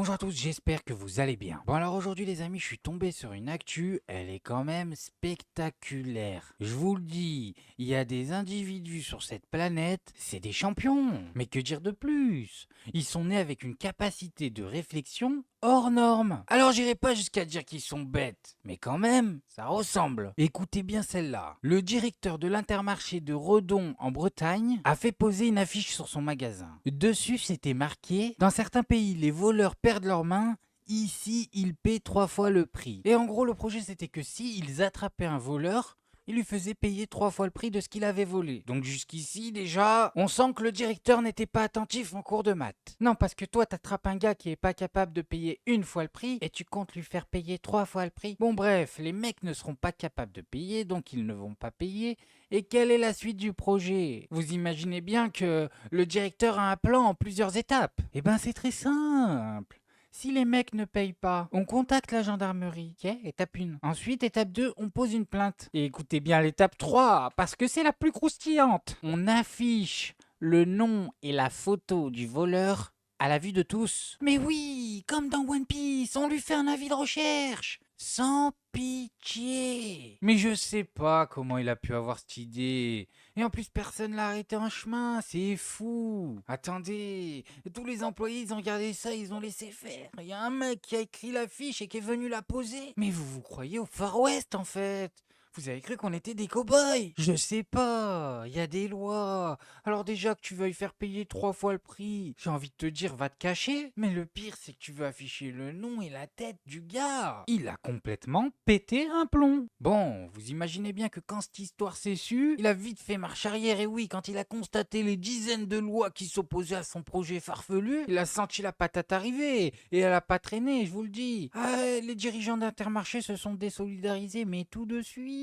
Bonjour à tous, j'espère que vous allez bien. Bon alors aujourd'hui les amis, je suis tombé sur une actu, elle est quand même spectaculaire. Je vous le dis, il y a des individus sur cette planète, c'est des champions. Mais que dire de plus? Ils sont nés avec une capacité de réflexion hors norme. Alors j'irai pas jusqu'à dire qu'ils sont bêtes, mais quand même, ça ressemble. Écoutez bien celle-là. Le directeur de l'Intermarché de Redon en Bretagne a fait poser une affiche sur son magasin. Dessus c'était marqué: dans certains pays, les voleurs perdent leurs mains. Ici, ils paient 3 fois le prix. Et en gros, le projet c'était que si ils attrapaient un voleur, il lui faisait payer 3 fois le prix de ce qu'il avait volé. Donc jusqu'ici, déjà, on sent que le directeur n'était pas attentif en cours de maths. Non, parce que toi, t'attrapes un gars qui est pas capable de payer une fois le prix et tu comptes lui faire payer 3 fois le prix. Bon bref, les mecs ne seront pas capables de payer, donc ils ne vont pas payer. Et quelle est la suite du projet? Vous imaginez bien que le directeur a un plan en plusieurs étapes. Eh ben c'est très simple. Si les mecs ne payent pas, on contacte la gendarmerie, ok? Étape 1. Ensuite, étape 2, on pose une plainte. Et écoutez bien l'étape 3, parce que c'est la plus croustillante. On affiche le nom et la photo du voleur à la vue de tous. Mais oui, comme dans One Piece, on lui fait un avis de recherche. Sans pitié. Mais je sais pas comment il a pu avoir cette idée. Et en plus, personne l'a arrêté en chemin. C'est fou. Attendez, tous les employés, ils ont regardé ça, ils ont laissé faire. Il y a un mec qui a écrit l'affiche et qui est venu la poser. Mais vous vous croyez au Far West, en fait? Vous avez cru qu'on était des cow-boys? Je sais pas, il y a des lois. Alors déjà que tu veuilles faire payer 3 fois le prix, j'ai envie de te dire va te cacher. Mais le pire c'est que tu veux afficher le nom et la tête du gars. Il a complètement pété un plomb. Bon, vous imaginez bien que quand cette histoire s'est su, il a vite fait marche arrière. Et oui, quand il a constaté les dizaines de lois qui s'opposaient à son projet farfelu, il a senti la patate arriver. Et elle a pas traîné, je vous le dis. Ah, les dirigeants d'Intermarché se sont désolidarisés, mais tout de suite.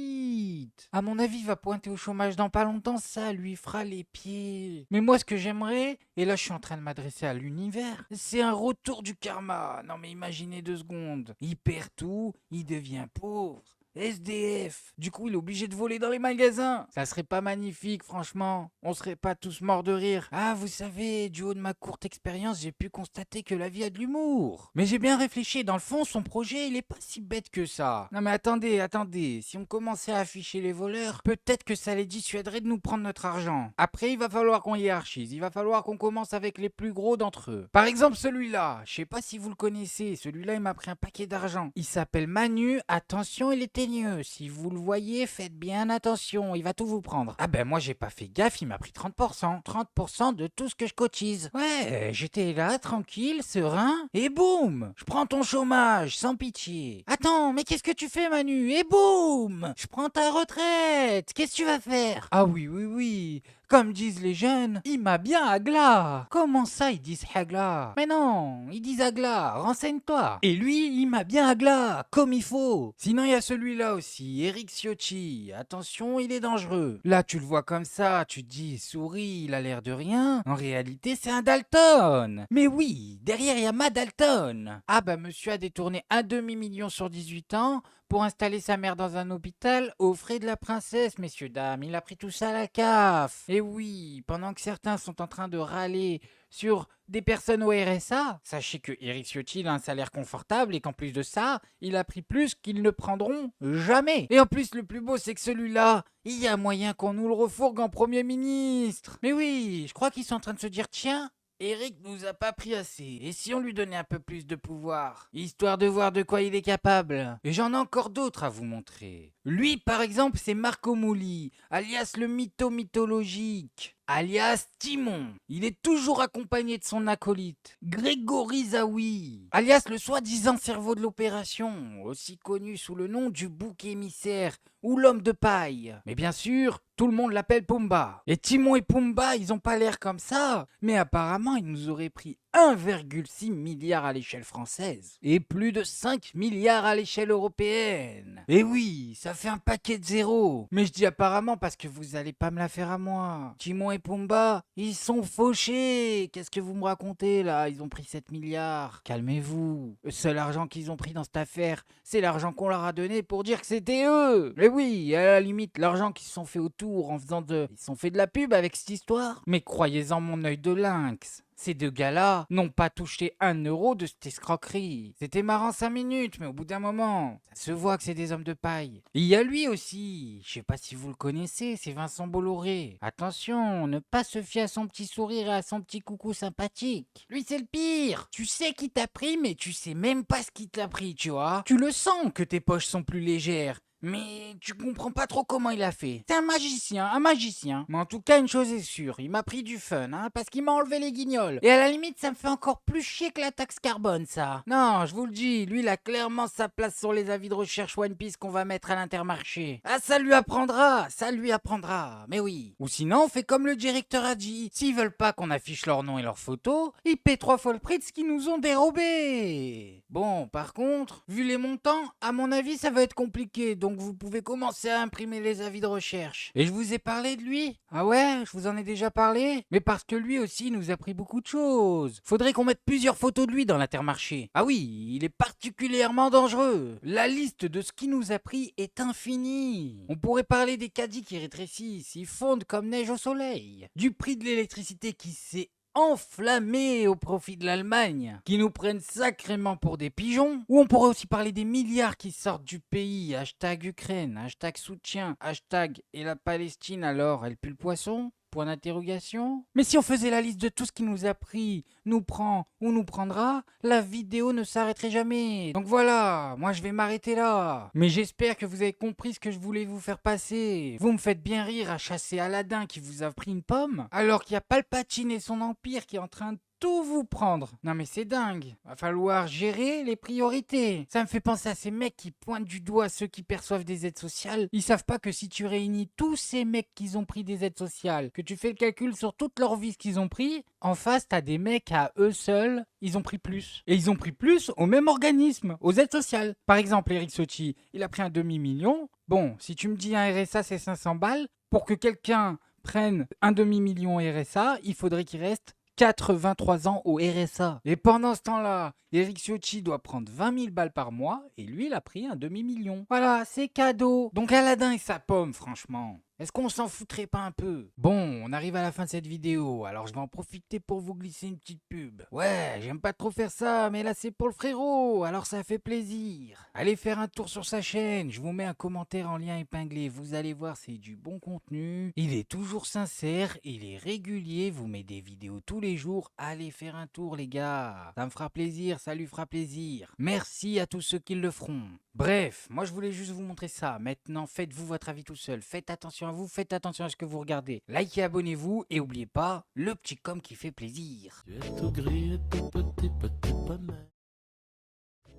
À mon avis, il va pointer au chômage dans pas longtemps, ça lui fera les pieds. Mais moi, ce que j'aimerais, et là je suis en train de m'adresser à l'univers, c'est un retour du karma. Non mais imaginez 2 secondes. Il perd tout, il devient pauvre. SDF. Du coup, il est obligé de voler dans les magasins. Ça serait pas magnifique, franchement. On serait pas tous morts de rire. Ah, vous savez, du haut de ma courte expérience, j'ai pu constater que la vie a de l'humour. Mais j'ai bien réfléchi. Dans le fond, son projet, il est pas si bête que ça. Non mais attendez. Si on commençait à afficher les voleurs, peut-être que ça les dissuaderait de nous prendre notre argent. Après, il va falloir qu'on hiérarchise. Il va falloir qu'on commence avec les plus gros d'entre eux. Par exemple, celui-là. Je sais pas si vous le connaissez. Celui-là, il m'a pris un paquet d'argent. Il s'appelle Manu. Attention, il était si vous le voyez, faites bien attention, il va tout vous prendre. Ah ben moi j'ai pas fait gaffe, il m'a pris 30%. 30% de tout ce que je cotise. Ouais, j'étais là, tranquille, serein, et boum, je prends ton chômage, sans pitié. Attends, mais qu'est-ce que tu fais Manu? Et boum, je prends ta retraite. Qu'est-ce que tu vas faire? Ah oui. Comme disent les jeunes, il m'a bien agla. Comment ça ils disent agla? Mais non, ils disent agla, renseigne-toi. Et lui, il m'a bien agla, comme il faut. Sinon, il y a celui-là aussi, Eric Ciotti. Attention, il est dangereux. Là, tu le vois comme ça, tu te dis, souris, il a l'air de rien. En réalité, c'est un Dalton. Mais oui, derrière, il y a Matt Dalton. Ah bah, monsieur a détourné un demi-million sur 18 ans pour installer sa mère dans un hôpital aux frais de la princesse, messieurs, dames. Il a pris tout ça à la CAF. Et oui, pendant que certains sont en train de râler sur des personnes au RSA, sachez que Eric Ciotti a un salaire confortable et qu'en plus de ça, il a pris plus qu'ils ne prendront jamais. Et en plus, le plus beau, c'est que celui-là, il y a moyen qu'on nous le refourgue en Premier ministre. Mais oui, je crois qu'ils sont en train de se dire, tiens, Eric nous a pas pris assez. Et si on lui donnait un peu plus de pouvoir, histoire de voir de quoi il est capable? Et j'en ai encore d'autres à vous montrer. Lui, par exemple, c'est Marco Mouli, alias le mytho mythologique, alias Timon. Il est toujours accompagné de son acolyte, Grégory Zawi, alias le soi-disant cerveau de l'opération, aussi connu sous le nom du bouc émissaire ou l'homme de paille. Mais bien sûr, tout le monde l'appelle Pumba. Et Timon et Pumba, ils ont pas l'air comme ça, mais apparemment, ils nous auraient pris 1,6 milliard à l'échelle française et plus de 5 milliards à l'échelle européenne. Et oui, ça fait un paquet de zéros. Mais je dis apparemment parce que vous allez pas me la faire à moi. Timon et Pumba, ils sont fauchés. Qu'est-ce que vous me racontez là? Ils ont pris 7 milliards. Calmez-vous. Le seul argent qu'ils ont pris dans cette affaire, c'est l'argent qu'on leur a donné pour dire que c'était eux. Mais oui, à la limite, l'argent qu'ils se sont fait autour en faisant Ils se sont fait de la pub avec cette histoire. Mais croyez-en mon œil de lynx. Ces deux gars-là n'ont pas touché 1 euro de cette escroquerie. C'était marrant 5 minutes, mais au bout d'un moment, ça se voit que c'est des hommes de paille. Et il y a lui aussi, je sais pas si vous le connaissez, c'est Vincent Bolloré. Attention, ne pas se fier à son petit sourire et à son petit coucou sympathique. Lui c'est le pire. Tu sais qui t'a pris, mais tu sais même pas ce qui t'a pris, tu vois. Tu le sens que tes poches sont plus légères. Mais tu comprends pas trop comment il a fait. C'est un magicien, un magicien. Mais en tout cas, une chose est sûre, il m'a pris du fun, hein, parce qu'il m'a enlevé les guignols. Et à la limite, ça me fait encore plus chier que la taxe carbone, ça. Non, je vous le dis, lui, il a clairement sa place sur les avis de recherche One Piece qu'on va mettre à l'Intermarché. Ah, ça lui apprendra, ça lui apprendra. Mais oui. Ou sinon, on fait comme le directeur a dit. S'ils veulent pas qu'on affiche leur nom et leurs photos, ils paient 3 fois le prix de ce qu'ils nous ont dérobé. Bon, par contre, vu les montants, à mon avis, ça va être compliqué. Donc vous pouvez commencer à imprimer les avis de recherche. Et je vous ai parlé de lui. Ah ouais, je vous en ai déjà parlé. Mais parce que lui aussi nous a pris beaucoup de choses. Faudrait qu'on mette plusieurs photos de lui dans l'Intermarché. Ah oui, il est particulièrement dangereux. La liste de ce qu'il nous a pris est infinie. On pourrait parler des caddies qui rétrécissent, ils fondent comme neige au soleil. Du prix de l'électricité qui s'est enflammé au profit de l'Allemagne, qui nous prennent sacrément pour des pigeons. Ou on pourrait aussi parler des milliards qui sortent du pays, hashtag Ukraine, hashtag soutien, hashtag et la Palestine alors, elle pue le poisson? Point d'interrogation. Mais si on faisait la liste de tout ce qui nous a pris, nous prend ou nous prendra, la vidéo ne s'arrêterait jamais. Donc voilà, moi je vais m'arrêter là. Mais j'espère que vous avez compris ce que je voulais vous faire passer. Vous me faites bien rire à chasser Aladdin qui vous a pris une pomme, alors qu'il y a Palpatine et son empire qui est en train de tout vous prendre. Non mais c'est dingue. Va falloir gérer les priorités. Ça me fait penser à ces mecs qui pointent du doigt ceux qui perçoivent des aides sociales. Ils savent pas que si tu réunis tous ces mecs qui ont pris des aides sociales, que tu fais le calcul sur toute leur vie ce qu'ils ont pris, en face t'as des mecs à eux seuls, ils ont pris plus. Et ils ont pris plus au même organisme, aux aides sociales. Par exemple, Eric Sochi, il a pris un demi-million. Bon, si tu me dis un RSA c'est 500 balles, pour que quelqu'un prenne un demi-million RSA, il faudrait qu'il reste 83 ans au RSA. Et pendant ce temps-là, Eric Ciotti doit prendre 20 000 balles par mois et lui, il a pris un demi-million. Voilà, c'est cadeau. Donc Aladdin et sa pomme, franchement. Est-ce qu'on s'en foutrait pas un peu? Bon, on arrive à la fin de cette vidéo, alors je vais en profiter pour vous glisser une petite pub. Ouais, j'aime pas trop faire ça, mais là c'est pour le frérot, alors ça fait plaisir. Allez faire un tour sur sa chaîne, je vous mets un commentaire en lien épinglé, vous allez voir, c'est du bon contenu. Il est toujours sincère, il est régulier, vous met des vidéos tous les jours. Allez faire un tour les gars, ça me fera plaisir, ça lui fera plaisir. Merci à tous ceux qui le feront. Bref, moi je voulais juste vous montrer ça. Maintenant, faites-vous votre avis tout seul. Faites attention à vous, faites attention à ce que vous regardez. Likez, abonnez-vous et n'oubliez pas, le petit com qui fait plaisir. Tu es tout gris et tout petit, petit poney.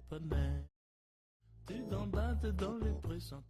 Poney. Tu gambades dans les prés sans